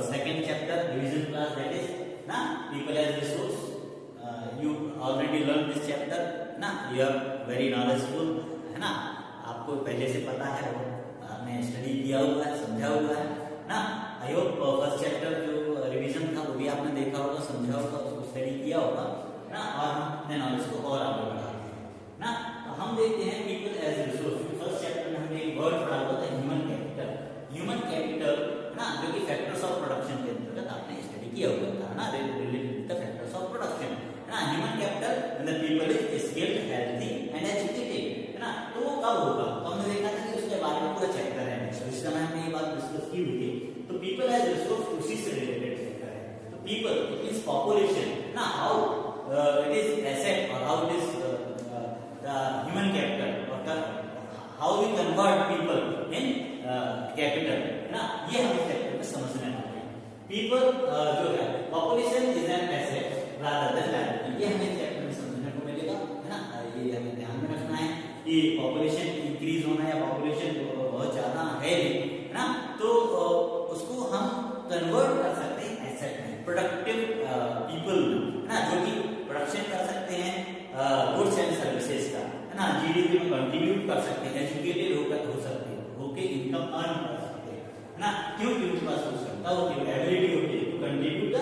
second chapter revision class, that is na people as resource. You already learned this chapter ना, you are very knowledgeable है ना, आपको पहले से पता है, आपने स्टडी किया हुआ है, समझा हुआ है ना। आई होप फर्स्ट चैप्टर जो रिवीजन था वो भी आपने देखा होगा, समझा होगा, उसको स्टडी किया होगा ना, और हम अपने नॉलेज को और आगे बढ़ाते हैं ना। तो हम देखते हैं people as resource. First chapter में हमने एक वर्ड पढ़ा हुआ था ह्यूमन कैपिटल। ह्यूमन कैपिटल ना, जो कि फैक्टर्स ऑफ प्रोडक्शन के अंतर्गत आपने स्टडी किया हुआ था ना, related with the factors of production ना। Human capital when the people is skilled, healthy and educated है ना। तो वो कब होगा, तो हमने देखा था कि उसके बारे में पूरा चैप्टर है, इस समय हमने ये बात डिस्कस की हुई थी। तो पीपल एज रिसोर्स उसी से रिलेटेड चैप्टर है। तो पीपल इट मींस पॉपुलेशन ना, हाउ इट इज एसेट और how it is the human capital और how we convert people in capital ना, ये हम इस चैप्टर में समझने वाले हैं। पीपल जो है population is an asset rather than liability, ये हमें चैप्टर में समझने को मिलेगा है ना। ये हमें ध्यान में रखना है कि पॉपुलेशन इंक्रीज होना या पॉपुलेशन बहुत ज्यादा है ना, तो उसको हम कन्वर्ट कर सकते हैं एसेट में, प्रोडक्टिव पीपल ना, जो कि प्रोडक्शन कर सकते हैं गुड्स एंड सर्विसेज का है ना, जीडीपी में कंट्रीब्यूट कर सकते हैं, एजुकेटेड होकर हो सकते हैं, होके इनकम अर्न कर सकते हैं ना। क्यों? क्योंकि उनके पास हो सकता है, उनकी एबिलिटी होती है to contribute the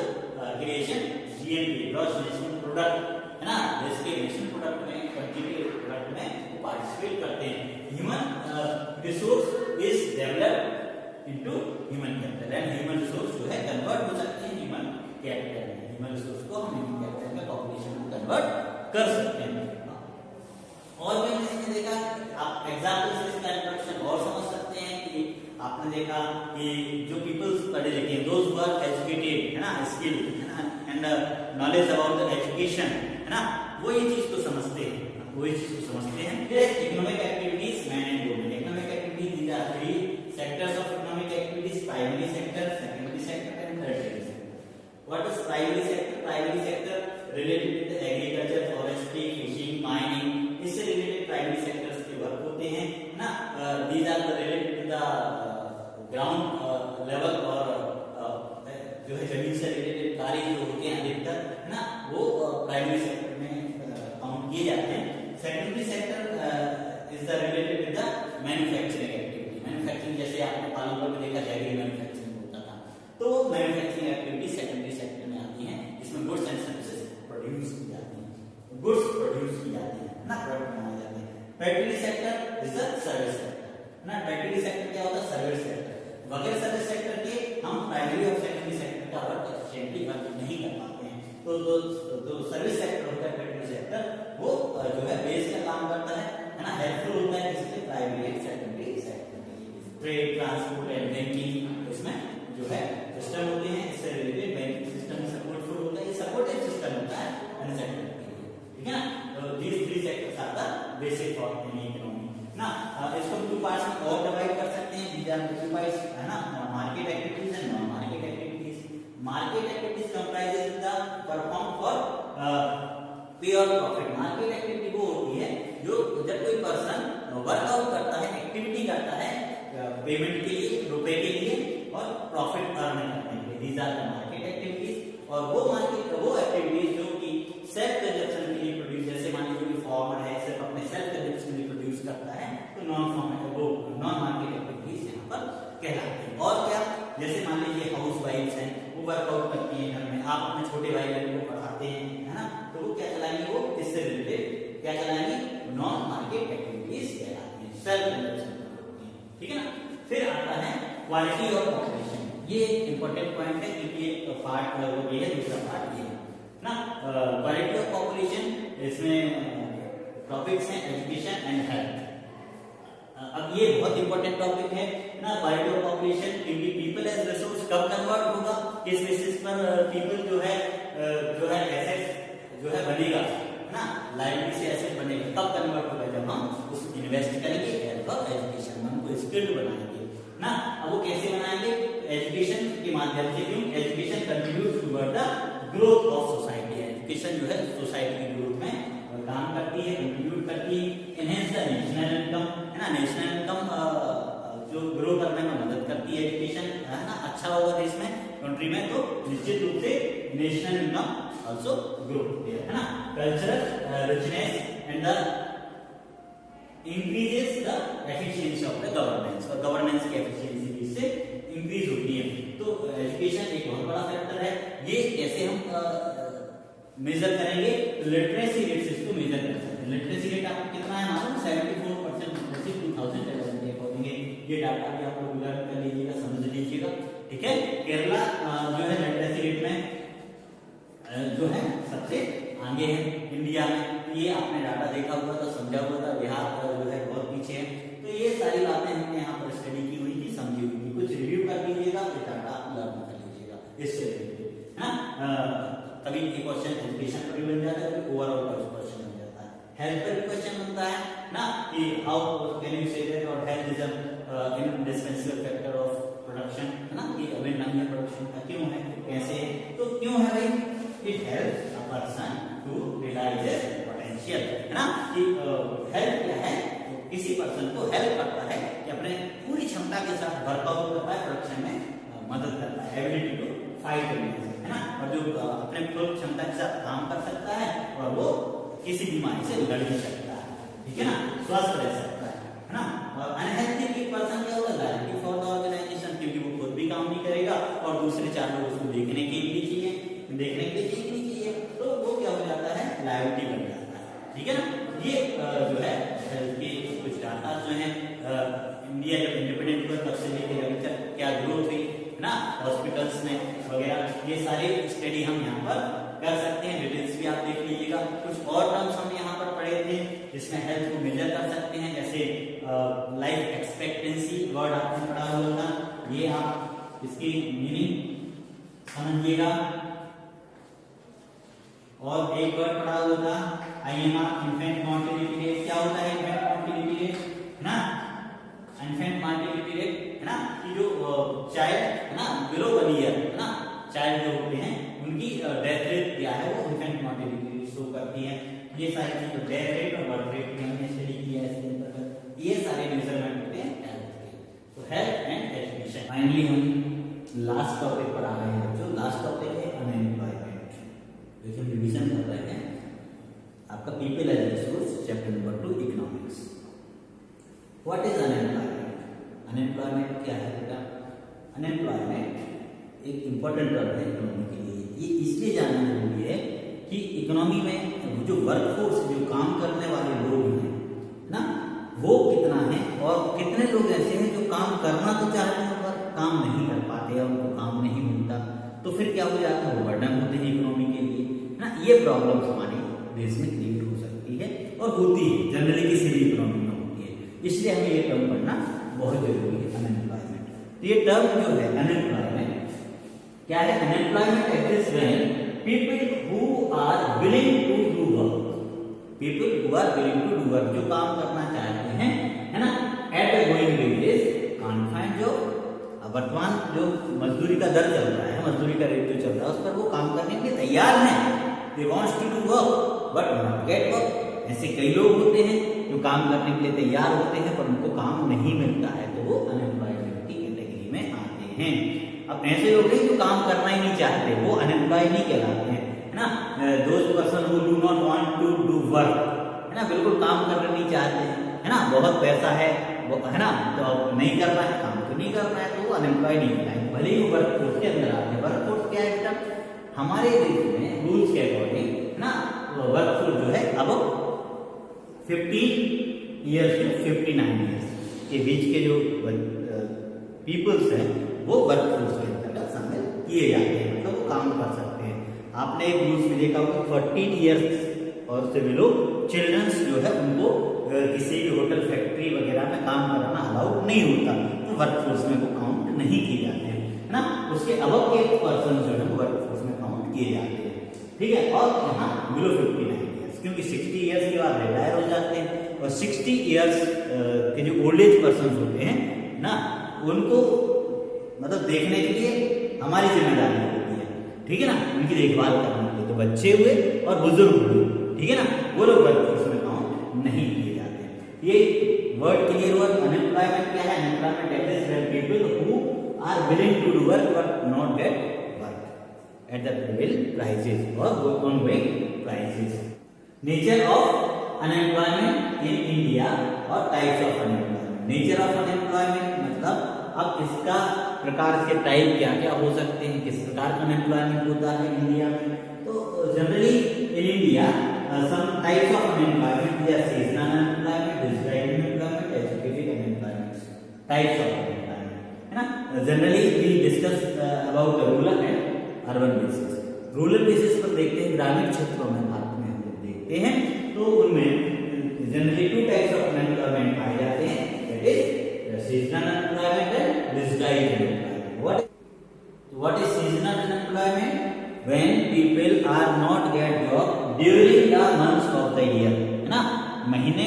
creation GNP, gross national product है ना, देश के नेशनल प्रोडक्ट में, कंट्रीब्यूट प्रोडक्ट में वो पार्टिसिपेट करते हैं। Human resource is developed into human capital and human resource जो है कन्वर्ट हो सकते हैं ह्यूमन कैपिटल में। ह्यूमन रिसोर्स को हम ह्यूमन कैपिटल में पॉपुलेशन को कन्वर्ट कर सकते हैं। और भी हमने देखा, आप एग्जांपल से इसका इंट्रोडक्शन और समझ सकते हैं कि आपने देखा कि जो पीपल्स पढ़े लिखे हैं, दोज हु आर एजुकेटेड है ना, स्किल्ड है ना, and knowledge about the education है ना, वो ये चीज को समझते हैं, वो इस चीज को समझते हैं। फिर economic activities, man and women. Economic activities, these are three sectors of economic activities: primary sector, secondary sector and tertiary sector. What is primary sector? Primary sector related with agriculture, forestry, fishing, mining, इससे related primary sectors के work होते हैं ना। These are related with the ground level, और जो है जमीन से रिलेटेड कार्य जो होते हैं अधिकतर है ना, वो प्राइमरी सेक्टर में काउंट किए जाते हैं। Secondary sector is the related with the manufacturing activity. Manufacturing, जैसे आपने पालनपुर में देखा जैगरी मैन्युफैक्चरिंग होता था, तो मैन्युफैक्चरिंग एक्टिविटी सेकेंडरी सेक्टर में आती है। इसमें गुड्स एंड सर्विसेज प्रोड्यूस की जाती है, गुड्स प्रोड्यूस की जाती है ना, प्रोडक्ट बनाए जाते हैं। Tertiary sector is the service sector ना। टर्शियरी सेक्टर क्या होता है? Service sector. बगैर सर्विस सेक्टर के हम प्राइमरी और सेकेंडरी सेक्टर का वर्क एफिशिएंटली वर्क नहीं कर पाते हैं। तो जो सर्विस सेक्टर होता है, टर्शियरी सेक्टर, वो जो है बेस का काम करता है ना, हेल्पफुल होता है किसके? प्राइमरी एंड सेकेंडरी सेक्टर के। ट्रेड, ट्रांसपोर्ट एंड बैंकिंग, इसमें जो है सिस्टम होते हैं, इससे रिलेटेड बैंकिंग सिस्टम सपोर्टफुल होता है, ये सपोर्टिव सिस्टम होता है एंड सेक्टर के लिए, ठीक है ना। तो these three sectors are the basic for any economy ना। इसको टू पार्ट्स में और डिवाइड कर सकते हैं, these are two parts है ना, market activities and non market activities. Market activities comprises the perform for pure profit. Market activity वो होती है जो जब कोई पर्सन वर्कआउट करता है, एक्टिविटी करता है पेमेंट के लिए, रुपए के लिए और प्रॉफिट अर्न करने के लिए, these are the market activities। और वो मार्केट, वो एक्टिविटीज जो कि सेल्फ कंजप्शन के लिए प्रोड्यूस, जैसे मान लीजिए कोई फार्मर है, सिर्फ अपने सेल्फ कंजप्शन के लिए प्रोड्यूस करता है, तो नॉन मार्केट एक्टिविटीज यहाँ पर कहलाती है। और क्या, जैसे मान लीजिए हाउस वाइफ्स हैं, वो वर्कआउट करती हैं घर में, आप अपने छोटे भाई बहन को पढ़ाते हैं है ना, तो वो क्या चलाएंगे? वो इससे रिलेटेड क्या चलाएंगे? नॉन मार्केट एक्टिविटीज कहलाती है, सेल्फ कंजप्शन होती है, ठीक है ना। फिर आता है क्वालिटी ऑफ पॉपुलेशन। ये इंपॉर्टेंट पॉइंट है क्योंकि ये पार्ट ये है, दूसरा पार्ट ये है ना। क्वालिटी ऑफ पॉपुलेशन, इसमें टॉपिक्स हैं एजुकेशन एंड हेल्थ। अब ये बहुत इंपॉर्टेंट टॉपिक है ना, क्वालिटी ऑफ पॉपुलेशन, क्योंकि पीपल एज रिसोर्स कब कन्वर्ट होगा, किस बेसिस पर पीपल जो है एसेट जो है बनेगा ना, लाइबिलिटी से एसेट बनेगा, कब कन्वर्ट होगा? जब हम उस इन्वेस्ट करेंगे हेल्थ और एजुकेशन में, उनको स्किल्ड बनाएंगे ना। अब वो कैसे बनाएंगे? एजुकेशन के माध्यम से। क्यों? Education contribute toward the growth of society. Education जो है सोसाइटी की ग्रोथ में काम करती है, कंट्रीब्यूट करती है। एनहेंस द नेशनल इनकम है ना, नेशनल इनकम जो ग्रो करने में मदद करती है एजुकेशन है ना, अच्छा होगा देश में, कंट्री में, तो निश्चित रूप से नेशनल इनकम ऑल्सो ग्रो, है ना। Cultural richness and the increases the efficiency of the governance, और गवर्नेंस की एफिशिएंसी भी इससे इंक्रीज होती है। तो एजुकेशन एक बहुत बड़ा फैक्टर है। ये कैसे हम मेजर करेंगे? लिटरेसी रेट से इसको मेजर कर सकते हैं। लिटरेसी रेट आपको कितना है मालूम? 74% लिटरेसी 2011 के अकॉर्डिंग। ये डाटा भी आप लोग लर्न कर लीजिएगा, समझ लीजिएगा, ठीक है। केरला जो है लिटरेसी रेट में जो है सबसे आगे है इंडिया में। ये आपने डाटा देखा हुआ था, समझा हुआ था। बिहार जो है बहुत पीछे है। तो ये सारी बातें हमने यहाँ पर स्टडी की हुई थी, समझी हुई थी। कुछ रिव्यू कर लीजिएगा, फिर डाटा लर्न कर लीजिएगा इससे रिलेटेड, है ना। कभी एक क्वेश्चन एजुकेशन पर भी बन जाता है, कभी ओवरऑल पर क्वेश्चन बन जाता है। हेल्थ पर भी क्वेश्चन बनता है ना, कि how can you say that और health is an indispensable factor of production, है ना। कि अभी नहीं है प्रोडक्शन का, क्यों है, कैसे है, तो क्यों है भाई? It helps a person to realise his potential, है ना। कि हेल्थ क्या है? किसी पर्सन को हेल्प करता है कि अपने पूरी क्षमता के साथ वर्कआउट करता है, प्रोडक्शन में मदद करता है, एबिलिटी टू फाइट करने से, है ना। और जो अपने पूरी क्षमता के साथ काम कर सकता है और वो किसी बीमारी से लड़ भी सकता है, ठीक है ना, स्वस्थ रह सकता है ना। और अनहेल्थी पर्सन क्या होगा? लायबिलिटी फॉर द ऑर्गेनाइजेशन, क्योंकि वो खुद भी काम नहीं करेगा और दूसरे 4 लोग उसको देखने के लिए चाहिए, देखने के लिए चाहिए, तो वो क्या हो जाता है? लायबिलिटी बन जाता है, ठीक है ना। ये जो है कि कुछ डाटा जो है इंडिया जब इंडिपेंडेंट हुआ तब से लेकर अभी तक क्या ग्रोथ हुई ना, हॉस्पिटल्स में वगैरह, ये सारे स्टडी हम यहाँ पर कर सकते हैं। डिटेल्स भी आप देख लीजिएगा। कुछ और टर्म्स हम यहाँ पर पढ़े थे जिसमें हेल्थ को मेजर कर सकते हैं, जैसे लाइफ एक्सपेक्टेंसी वर्ड आपने पढ़ा हुआ था, ये आप इसकी मीनिंग समझिएगा। और एक वर्ड पढ़ा हुआ था IMR, इन्फेंट मॉर्टेलिटी रेट। क्या होता है इन्फेंट मॉर्टेलिटी रेट, है ना? इन्फेंट मॉर्टेलिटी रेट, है ना, कि जो चाइल्ड, है ना, बिलो 1 ईयर, है ना, चाइल्ड जो होते हैं उनकी डेथ रेट क्या है, वो इन्फेंट मॉर्टेलिटी रेट शो करती है। ये सारी चीजें डेथ रेट और बर्थ रेट की हमने स्टडी की है इसके अंतर्गत। ये सारे मेजरमेंट होते हैं हेल्थ के। तो हेल्थ एंड एजुकेशन। फाइनली हम लास्ट टॉपिक पर आ गए हैं। जो लास्ट टॉपिक है अनएम्प्लॉयमेंट, देखिए रिवीजन कर रहे हैं आपका people as resource, chapter number 2 economics. What is unemployment? Unemployment क्या है बेटा? अनएम्प्लॉयमेंट एक इंपॉर्टेंट टर्म है इकोनॉमी के लिए। ये इसलिए जानना जरूरी है कि इकोनॉमी में जो वर्कफोर्स, जो काम करने वाले लोग हैं ना, वो कितना है और कितने लोग ऐसे हैं जो काम करना तो चाहते हैं पर काम नहीं कर पाते, उनको काम नहीं मिलता, तो फिर क्या हो जाता है? वो बर्डन होते हैं इकोनॉमी के लिए ना। ये प्रॉब्लम्स हमारे देश में क्रिएट हो सकती है और होती है, जनरली किसी भी इकोनॉमी में होती है। इसलिए हमें ये टर्म पढ़ना बहुत जरूरी है, अनएम्प्लॉयमेंट। तो ये टर्म जो है अनएम्प्लॉयमेंट क्या है? Unemployment exist when people who are willing to do work, people who are willing to do work, जो काम करना चाहते हैं, है ना, at a going wages can't find job. वर्तमान जो मजदूरी का दर चल रहा है, मजदूरी का रेट जो चल रहा है, उस पर वो काम करने के लिए तैयार हैं। They wants to do work but not get work। ऐसे कई लोग होते हैं जो काम करने के लिए तैयार होते हैं पर उनको काम नहीं मिलता है, तो वो अनएम्प्लॉयमेंट की कैटेगरी में आते हैं। अब ऐसे लोग हैं जो काम करना ही नहीं चाहते, वो अनएम्प्लॉय नहीं कहलाते हैं, है ना। Those person who do not want to do work, है ना, बिल्कुल काम करना नहीं चाहते हैं, है ना, बहुत पैसा है, है ना, तो नहीं करना है, काम तो नहीं करना है, तो वो अनएम्प्लॉय नहीं कहलाएंगे, भले ही वो वर्कफोर्स के अंदर आते हैं। वर्कफोर्स क्या है बेटा? हमारे देश में रूल्स के अकॉर्डिंग ना वर्कफोर्स जो है अब 15 ईयर्स टू 59 ईयर्स के बीच के जो पीपल्स हैं वो वर्कफोर्स के अंतर्गत शामिल किए जाते हैं, मतलब वो काम कर सकते हैं। आपने एक रूल्स में देखा होगा 14 ईयर्स और से बिलो चिल्ड्रंस जो है उनको किसी भी होटल, फैक्ट्री वगैरह में काम कराना अलाउड नहीं होता, तो वर्कफोर्स में वो काउंट नहीं किए जाते हैं, है ना। उसके अबव के पर्सन जो है वो वर्कफोर्स में काउंट किए जाते हैं, ठीक है। और यहाँ बिलो 59 ईयर्स, क्योंकि 60 ईयर्स के बाद रिटायर हो जाते हैं और 60 ईयर्स के जो ओल्ड एज पर्सन होते हैं ना, उनको मतलब देखने के लिए हमारी जिम्मेदारी होती है, ठीक है ना, उनकी देखभाल करने के लिए। तो बच्चे हुए और बुजुर्ग हुए, ठीक है ना, वो लोग वर्कफोर्स में काउंट नहीं किए जाते हैं। ये वर्ड क्लियर हुआ। अनएम्प्लॉयमेंट क्या है? Unemployment exist when people who are willing to do work but not get work at the prevailing prices or ongoing prices. Nature of unemployment in India और types of unemployment. Nature of unemployment मतलब अब इसका प्रकार के type क्या क्या हो सकते हैं, किस प्रकार का अनएम्प्लॉयमेंट होता है इंडिया में. तो generally in India some types of unemployment, they are seasonal unemployment, disguised unemployment, educated unemployment. Types of unemployment, है ना. Generally we discuss about the rural and urban basis. Rural basis पर देखते हैं, ग्रामीण क्षेत्रों में भारत में हम लोग देखते हैं तो उनमें जनरली 2 टाइप्स ऑफ अनएम्प्लॉयमेंट पाए जाते हैं. That is seasonal unemployment and disguised unemployment. What is seasonal unemployment? When people are not get job during the months of the year, है ना. महीने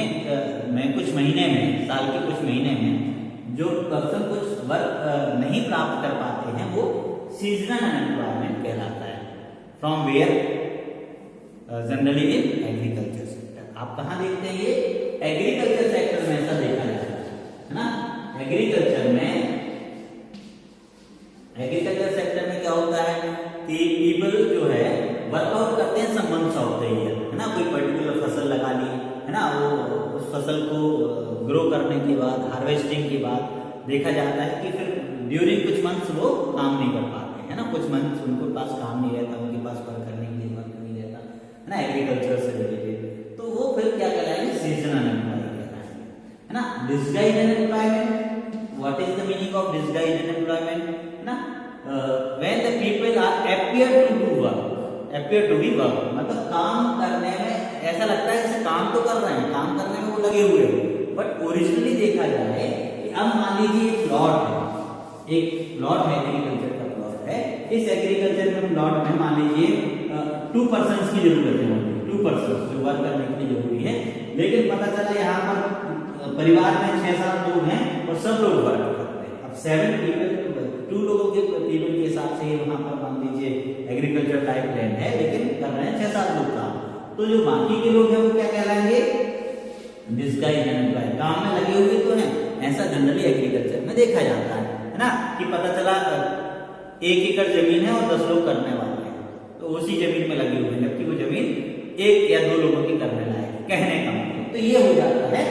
में कुछ महीने में, साल के कुछ महीने में जो पर्सन कुछ वर्क नहीं प्राप्त कर पाते हैं वो सीजनल अनएम्प्लॉयमेंट कहलाता है. From where? Generally in agriculture sector. आप कहाँ देखते हैं? ये एग्रीकल्चर सेक्टर में ऐसा देखा जाता है ना. एग्रीकल्चर सेक्टर में क्या होता है कि पीपल जो है वर्कआउट करते हैं some months of the year, है ना. कोई पर्टिकुलर फसल लगा ली, है ना. वो उस फसल को ग्रो करने के बाद, हार्वेस्टिंग के बाद देखा जाता है कि फिर ड्यूरिंग कुछ मंथ्स वो काम नहीं कर पाते, है ना. कुछ मंथ्स उनके पास काम नहीं रहता, उनके पास वर्क करने के लिए वर्क नहीं रहता, है ना, एग्रीकल्चर से रिलेटेड. तो वो फिर क्या कहलाएंगे? सीजनल अनएम्प्लॉयमेंट कहलाएंगे, है ना. Disguised unemployment. What is the meaning of disguised unemployment? ना, when the people are appear to do work, appear to be work, मतलब काम करने में ऐसा लगता है जैसे काम तो कर रहे हैं, काम करने में वो लगे हुए हैं, बट ओरिजिनली देखा जाए कि अब मान लीजिए एक प्लॉट है, एग्रीकल्चर का प्लॉट है. इस एग्रीकल्चर के प्लॉट में मान लीजिए 2 पर्सन्स की जरूरत है, 2 पर्सन्स जो वर्क करने के लिए जरूरी है. लेकिन पता चला यहाँ पर परिवार में 6-7 लोग हैं और सब लोग वर्क करते हैं. अब 7 पीपल, 2 लोगों के टेबल के हिसाब से वहां पर मान लीजिए एग्रीकल्चर टाइप लैंड है, लेकिन कर रहे हैं 6-7 लोग काम. तो जो बाकी के लोग हैं वो क्या कहलाएंगे? Disguised unemployed. काम में लगे हुए तो हैं, ऐसा जनरली एग्रीकल्चर में देखा जाता है ना. कि पता चला 1 एकड़ जमीन है और 10 लोग करने वाले हैं, तो उसी जमीन में लगे हुए हैं, जबकि वो जमीन 1 या 2 लोगों की करने लायक है, कहने का मतलब. तो ये हो जाता है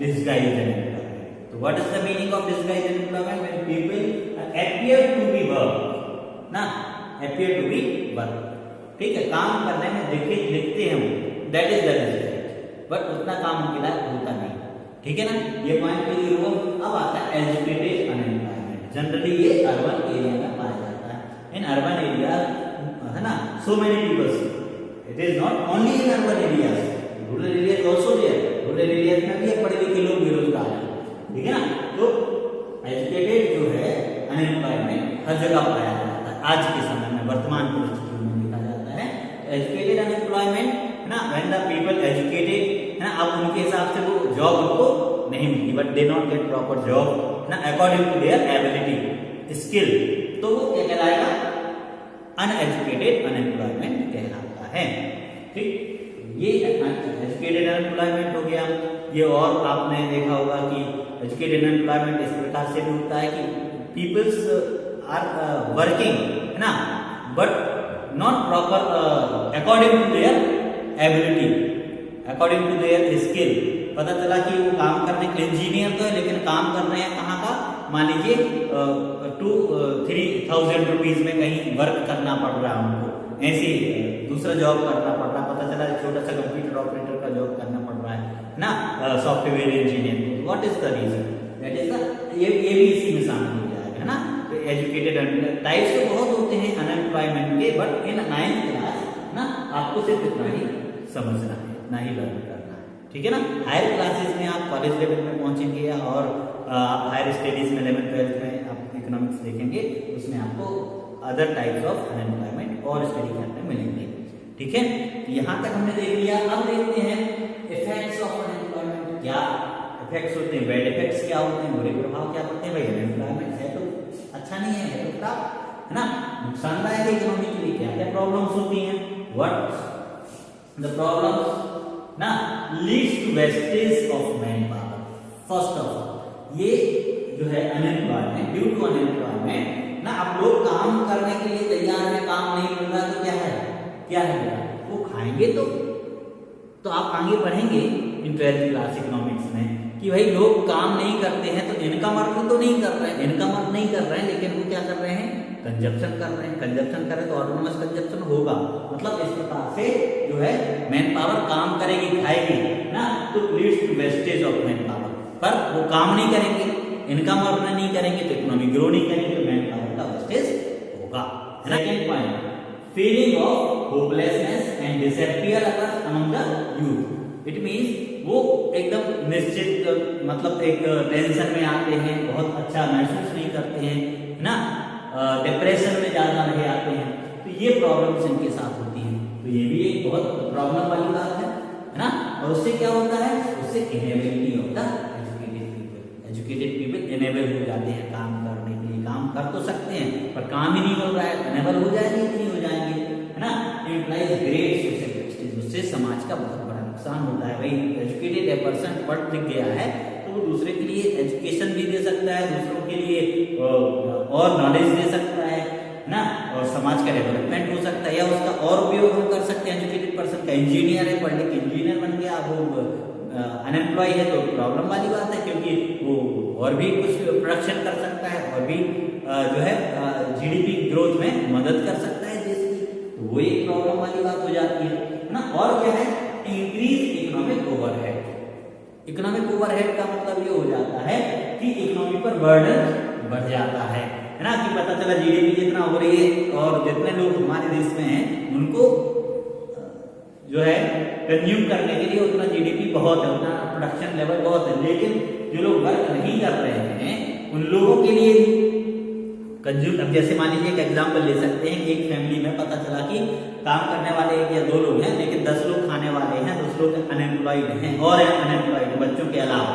डिस्गाइज्ड अनएम्प्लॉयमेंट. तो what is the meaning of disguised unemployment? When people appear to be work, ना, appear to be work. ठीक है, काम करने में दिखते हैं वो, that is the result, but उतना काम उनके लायक होता नहीं. ठीक है ना. ये पॉइंट क्लियर हुआ. अब आता है एजुकेटेड अनएम्प्लॉयमेंट. जनरली ये अर्बन एरिया में पाया जाता है. इन अर्बन एरिया, है ना, so many people. It is not only in urban areas, rural areas also there. Rural areas में भी पढ़े लिखे लोग बेरोजगार हैं. ठीक है ना. तो एजुकेटेड जो है अनएम्प्लॉयमेंट हर जगह पाया जाता है आज के समय में, वर्तमान परिस्थितियों में देखा जाता है. एजुकेटेड अनएम्प्लॉयमेंट, है ना, व्हेन द पीपल एजुकेटेड, है ना. अब उनके हिसाब से वो जॉब उनको नहीं मिलती, but they not get proper job, है ना, according to their ability, skill. तो वो क्या कहलाएगा? अनएजुकेटेड अनएम्प्लॉयमेंट कहलाता है. ठीक, ये एजुकेटेड अनएम्प्लॉयमेंट हो गया. ये और आपने देखा होगा कि एजुकेटेड अनएम्प्लॉयमेंट इस प्रकार से भी होता है कि पीपल्स आर वर्किंग, है ना, but not proper according to their ability, according to their skill. पता चला कि वो काम करने के इंजीनियर तो है, लेकिन काम कर रहे हैं कहाँ का? मान लीजिए 2-3,000 रुपीज में कहीं वर्क करना पड़ रहा है उनको, ऐसे दूसरा जॉब करना पड़ रहा है. पता चला छोटा सा कंप्यूटर ऑपरेटर का जॉब करना पड़ रहा है ना, software engineer. What is the reason? That is the, ये भी इसी में शामिल हो जाएगा, है ना. तो एजुकेटेड टाइप्स तो बहुत होते हैं अनएम्प्लॉयमेंट के, बट इन 9th क्लास ना आपको सिर्फ इतना ही समझना है, इतना ही लर्न करना है. ठीक है ना. हायर क्लासेस में आप कॉलेज लेवल में पहुंचेंगे और आप हायर स्टडीज में 11th-12th में आप इकोनॉमिक्स देखेंगे, उसमें आपको अदर टाइप्स ऑफ अनएम्प्लॉयमेंट और स्टडी करने मिलेंगे. ठीक है. यहाँ तक हमने देख लिया. अब देखते हैं इफेक्ट्स ऑफ अनएम्प्लॉयमेंट. क्या इफेक्ट्स होते हैं? बैड इफेक्ट्स क्या होते हैं? बुरे प्रभाव क्या पड़ते हैं? भाई अनएम्प्लॉयमेंट है तो अच्छा नहीं है तो खराब, है ना, नुकसानदायक है इकोनॉमी के लिए. क्या क्या प्रॉब्लम्स होती हैं? व्हाट द प्रॉब्लम्स ना leads to wastage of manpower. First of all, ये जो है अनएम्प्लॉयमेंट, ड्यू टू अनएम्प्लॉयमेंट ना, अब लोग काम करने के लिए तैयार है, काम नहीं मिल रहा तो क्या है मेरा, वो खाएंगे तो आप आगे बढ़ेंगे इन 12th क्लास इकोनॉमिक्स में कि भाई लोग काम नहीं करते हैं तो इनकम अर्न तो नहीं कर रहे हैं, इनकम अर्न नहीं कर रहे हैं, लेकिन वो क्या कर रहे हैं, कंजप्शन कर रहे हैं। कंजप्शन करें तो ऑटोनोमस कंजप्शन होगा, मतलब इस प्रकार से जो है मैन पावर काम करेगी, खाएगी ना, तो leads to wastage of manpower. पर वो काम नहीं करेंगे, इनकम अर्न नहीं करेंगे तो इकोनॉमी ग्रो नहीं करेंगे, तो मैन पावर का वेस्टेज होगा। Second point, feeling of hopelessness and disappear occurs among the youth. It means वो एकदम निश्चित मतलब एक टेंशन में आते हैं, बहुत अच्छा महसूस नहीं करते हैं, है ना, डिप्रेशन में ज्यादा रह आते हैं, तो ये प्रॉब्लम्स इनके साथ होती हैं। तो ये भी एक बहुत प्रॉब्लम वाली बात है ना। और उससे क्या होता है, उससे inability of the educated people enable हो जाते हैं काम करने के लिए। काम कर तो सकते हैं पर काम ही नहीं हो रहा है, इनेबल हो जाएंगे कि नहीं हो जाएंगे, है ना। इम्प्लाइज ग्रेट सोशल जस्टिस, उससे समाज का बहुत बड़ा नुकसान होता है। भाई एजुकेटेड पर्सन पढ़ लिख गया है तो वो दूसरे के लिए एजुकेशन भी दे सकता है, दूसरों के लिए और नॉलेज दे सकता है ना, और समाज का डेवलपमेंट हो सकता है, या उसका और उपयोग हम कर सकते हैं। एजुकेटेड पर्सन का इंजीनियर है, पढ़ लिख इंजीनियर बन गया, वो अनएम्प्लॉय है तो प्रॉब्लम वाली बात है, क्योंकि वो और भी कुछ प्रोडक्शन कर सकता है और भी जो है जीडीपी ग्रोथ में मदद कर सकता है देश की, तो वो एक प्रॉब्लम वाली बात हो जाती है ना। और क्या है, increase economic overhead. Economic overhead का मतलब ये हो जाता है कि इकोनॉमी पर बर्डन बढ़ जाता है ना, कि पता चला जीडीपी जितना हो रही है और जितने लोग हमारे देश में हैं उनको जो है कंज्यूम करने के लिए उतना जीडीपी बहुत है, उतना प्रोडक्शन लेवल बहुत है, लेकिन जो लोग वर्क नहीं कर रहे हैं उन लोगों के लिए कंज्यूम। अब जैसे मान लीजिए एक एग्जांपल ले सकते हैं, एक फैमिली में पता चला कि काम करने वाले 1 या 2 लोग हैं, लेकिन 10 लोग खाने वाले हैं, 10 लोग अनएम्प्लॉयड हैं और अनएम्प्लॉयड बच्चों के अलावा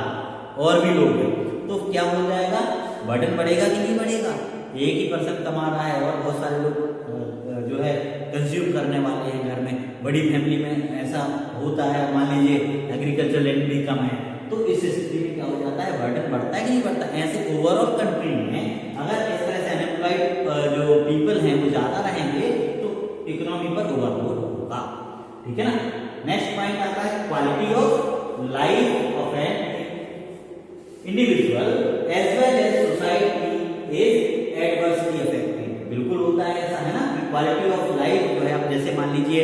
और भी लोग हैं, तो क्या हो जाएगा, बर्डन बढ़ेगा कि नहीं बढ़ेगा। एक ही पर्सन कमा रहा है और बहुत सारे लोग जो है कंज्यूम करने वाले हैं घर में। बड़ी फैमिली में ऐसा होता है, मान लीजिए एग्रीकल्चर लैंड भी कम है, तो इस स्थिति में क्या हो जाता है, बर्डन बढ़ता है कि नहीं बढ़ता। ऐसे ओवरऑल कंट्री में अगर इस तरह से अनएम्प्लॉयड जो पीपल हैं वो ज्यादा रहेंगे तो इकोनॉमी पर ओवरलोड होगा, ठीक है ना। नेक्स्ट पॉइंट आता है quality of life of an individual as well as society is adversely affected. बिल्कुल होता है ऐसा, है ना। क्वालिटी ऑफ लाइफ जो है, अब जैसे मान लीजिए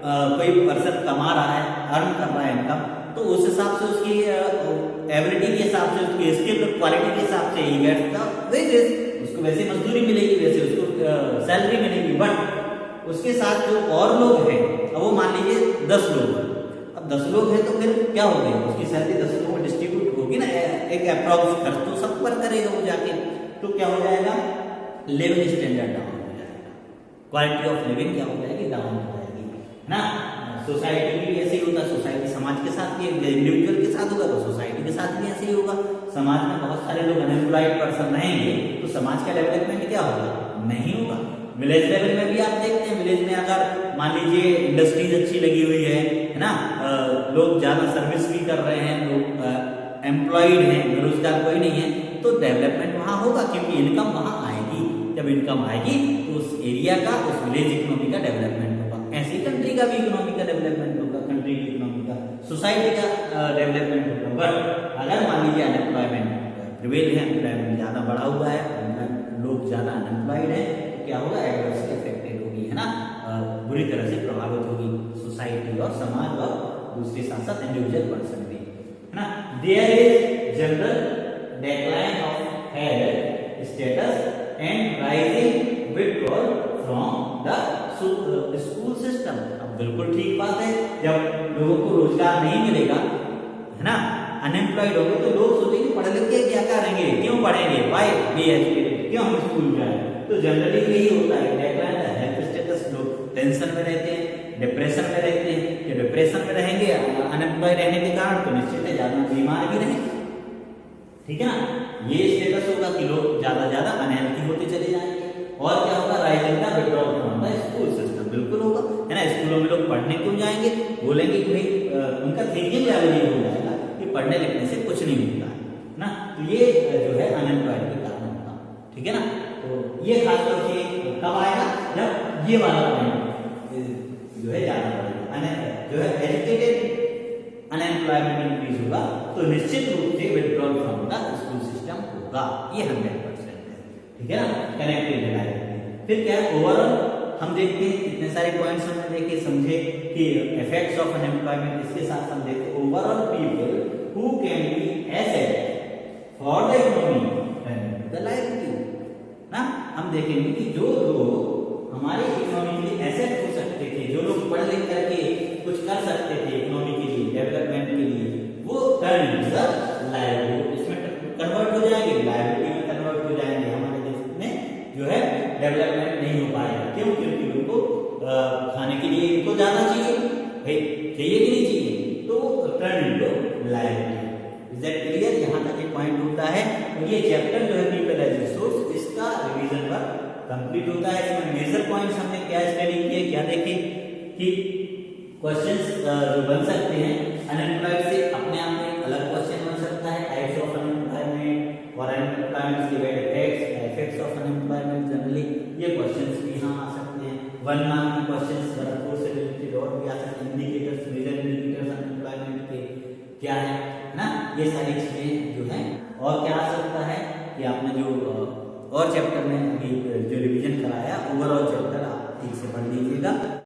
कोई पर्सन कमा रहा है, अर्न कर रहा है इनकम, तो उस हिसाब से उसकी एबिलिटी के हिसाब से, उसकी स्किल क्वालिटी के हिसाब से ही गेट्स द वेजेस, उसको वैसे मजदूरी मिलेगी, वैसे उसको सैलरी मिलेगी। बट उसके साथ जो और लोग हैं, अब वो मान लीजिए 10 लोग हैं, अब 10 लोग हैं तो फिर क्या हो गया, उसकी सैलरी 10 लोगों में डिस्ट्रीब्यूट होगी ना, एक अप्रॉक्स खर्च तो सब पर करेगा वो जाके, तो क्या हो जाएगा, लिविंग स्टैंडर्ड डाउन हो जाएगा, क्वालिटी ऑफ लिविंग क्या हो जाएगी, डाउन हो जाएगी, है ना। सोसाइटी भी ऐसे ही होता है, सोसाइटी समाज के साथ भी, इंडिविजुअल के साथ होगा तो सोसाइटी के साथ भी ऐसे ही होगा। समाज में बहुत सारे लोग अनएम्प्लॉयड पर्सन रहेंगे तो समाज का डेवलपमेंट क्या होगा, नहीं होगा। विलेज लेवल में भी आप देखते हैं, विलेज में अगर मान लीजिए इंडस्ट्रीज अच्छी लगी हुई है ना, लोग ज्यादा सर्विस भी कर रहे हैं, लोग एम्प्लॉयड हैं, बेरोजगार कोई नहीं है, तो डेवलपमेंट वहां होगा, क्योंकि इनकम वहां आएगी। जब इनकम आएगी तो उस एरिया का, उस विलेज इकोनॉमी का डेवलपमेंट होगा। ऐसी कंट्री का भी इकोनॉमी का डेवलपमेंट होगा, कंट्री की इकोनॉमी का, सोसाइटी का डेवलपमेंट होगा। बट अगर मान लीजिए अनएम्प्लॉयमेंट प्रिवेल है, अनएम्प्लॉयमेंट ज्यादा बढ़ा हुआ है, लोग ज्यादा अनएम्प्लॉयड है, तो क्या होगा, एडवर्सली अफेक्टेड होगी, है ना, बुरी तरह से प्रभावित होगी सोसाइटी और समाज और दूसरे साथ साथ इंडिविजुअल पर्सन भी, है ना। There is general decline of health status and rising withdrawal from the school system. अब बिल्कुल ठीक बात है, जब लोगों को रोजगार नहीं मिलेगा, है ना, अनएम्प्लॉयड होंगे, तो लोग सोचेंगे पढ़ लिख के क्या करेंगे, क्यों पढ़ेंगे, वाई बी एजुकेटेड, क्यों हम स्कूल जाए। तो जनरली यही होता है, डिक्लाइन द हेल्थ स्टेटस, लोग टेंशन में रहते हैं, डिप्रेशन में रहते हैं। कि डिप्रेशन में रहेंगे अनएम्प्लॉयड रहने के कारण, तो निश्चित है ज्यादा बीमार भी रहेंगे, ठीक है ना। ये स्टेटस होगा कि लोग ज्यादा अनहेल्थी होते चले जाएंगे। और क्या होगा, rising the withdrawal from the school system, बिल्कुल होगा, है ना। स्कूलों में लोग पढ़ने क्यों जाएंगे, बोलेंगे कि भाई उनका थिंकिंग लेवल ये हो जाएगा कि पढ़ने लिखने से कुछ नहीं होता है ना। तो ये जो है अनएम्प्लॉयड के कारण होगा। ठीक है ना, तो ये खासतौर से कब आएगा, जब ये वाला पॉइंट जो है ज्यादा बढ़ेगा, जो है एजुकेटेड अनएम्प्लॉयमेंट इंक्रीज होगा तो निश्चित रूप से withdrawal from the school system होगा, ये 100% है। ठीक है ना, कनेक्टेड है डायरेक्टली। फिर क्या है, ओवरऑल हम देखते हैं इतने सारे पॉइंट्स हमने देखे, समझे कि इफेक्ट्स ऑफ अनएम्प्लॉयमेंट, इसके साथ हम देखते overall people who can be asset for the economy and the livelihood ना। हम देखेंगे कि जो लोग हमारे इकोनॉमी के लिए एसेट हो सकते थे, जो लोग पढ़ लिख करके कुछ कर सकते थे इकोनॉमी के लिए, डेवलपमेंट के लिए, वो टर्न इनटू द लाइवलीहुड, इसमें कन्वर्ट हो जाएंगे, लाइवलिटी में कन्वर्ट हो जाएंगे। हमारे देश में जो है डेवलपमेंट नहीं हो पाएगा, क्यों? क्योंकि उनको खाने के लिए इनको ज्यादा चाहिए, भाई चाहिए कि नहीं चाहिए, तो turn into liability. Is that clear? यहाँ तक एक पॉइंट होता है। और ये चैप्टर जो है पीपल एज रिसोर्स, इसका रिवीजन वर्क कंप्लीट होता है। इसमें मेजर पॉइंट्स हमने क्या स्टडी किए, क्या देखे कि क्वेश्चंस जो बन सकते हैं अनएम्प्लॉयड से, अपने आप में अलग क्वेश्चन बन सकता है, टाइप्स ऑफ अनएम्प्लॉयमेंट और अनएम्प्लॉयमेंट के इफेक्ट्स ऑफ अनएम्प्लॉयमेंट जनरली, ये क्वेश्चंस भी यहाँ आ सकते हैं। 1 मार्क के क्वेश्चंस भरतपुर से रिलेटेड और भी आ सकते हैं। इंडिकेटर्स, मेजर इंडिकेटर्स अनएम्प्लॉयमेंट के क्या है ना, ये सारी चीजें जो है। और क्या आ सकता है कि आपने जो और चैप्टर में अभी जो रिवीजन कराया, ओवरऑल चैप्टर आप ठीक से पढ़ लीजिएगा।